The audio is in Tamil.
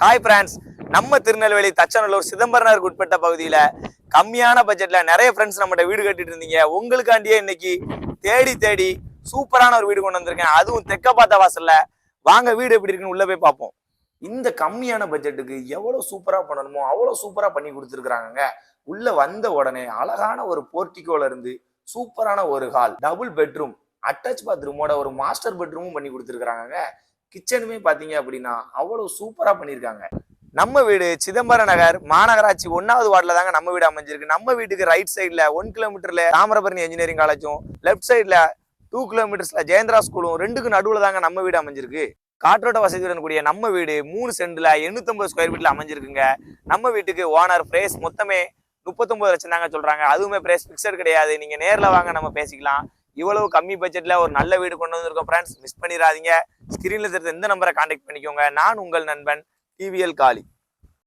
ஹாய் ஃப்ரெண்ட்ஸ், நம்ம திருநெல்வேலி தச்சநல்லூர் சிதம்பரனாருக்கு உட்பட்ட பகுதியில கம்மியான பட்ஜெட்ல நிறைய ஃப்ரெண்ட்ஸ் நம்மகிட்ட வீடு கட்டிட்டு இருந்தீங்க. உங்களுக்காண்டியே இன்னைக்கு தேடி தேடி சூப்பரான ஒரு வீடு கொண்டு வந்திருக்கேன். அதுவும் தெக்க பார்த்த வாசல்ல. வாங்க வீடு எப்படி இருக்குன்னு உள்ள போய் பார்ப்போம். இந்த கம்மியான பட்ஜெட்டுக்கு எவ்வளவு சூப்பரா பண்ணணுமோ அவ்வளவு சூப்பரா பண்ணி கொடுத்துருக்காங்க. உள்ள வந்த உடனே அழகான ஒரு போர்ட்டிகோல இருந்து சூப்பரான ஒரு ஹால், டபுள் பெட்ரூம், அட்டாச் பாத்ரூமோட ஒரு மாஸ்டர் பெட்ரூமும் பண்ணி கொடுத்துருக்காங்க. கிச்சனுமே பாத்தீங்க அப்படின்னா அவ்வளவு சூப்பரா பண்ணிருக்காங்க. நம்ம வீடு சிதம்பரம் நகர் மாநகராட்சி 1வது வார்டுல தாங்க நம்ம வீடு அமைஞ்சிருக்கு. நம்ம வீட்டுக்கு ரைட் சைட்ல 1 கிலோமீட்டர்ல தாமிரபரணி இன்ஜினியரிங் காலேஜும், லெப்ட் சைட்ல 2 கிலோமீட்டர்ஸ்ல ஜெயந்திரா ஸ்கூலும், 2க்கு நடுவுல தாங்க நம்ம வீடு அமைஞ்சிருக்கு. காற்றோட்ட வசதியுடன் கூடிய நம்ம வீடு 3 சென்ட்ல 850 ஸ்கொயர் ஃபீட்ல அமைஞ்சிருக்குங்க. நம்ம வீட்டுக்கு ஓனர் பிரைஸ் மொத்தமே 39 லட்சம் தாங்க சொல்றாங்க. அதுவுமே பிரைஸ் பிக்சட் கிடையாது. நீங்க நேர்ல வாங்க, நம்ம பேசிக்கலாம். இவ்வளவு கம்மி பட்ஜெட்ல ஒரு நல்ல வீடு கொண்டு வந்திருக்கோம் ஃப்ரெண்ட்ஸ். மிஸ் பண்ணிடாதீங்க. ஸ்கிரீன்ல தெரிஞ்ச எந்த நம்பரை கான்டாக்ட் பண்ணிக்கோங்க. நான் உங்கள் நண்பன் டிவிஎல் காளி.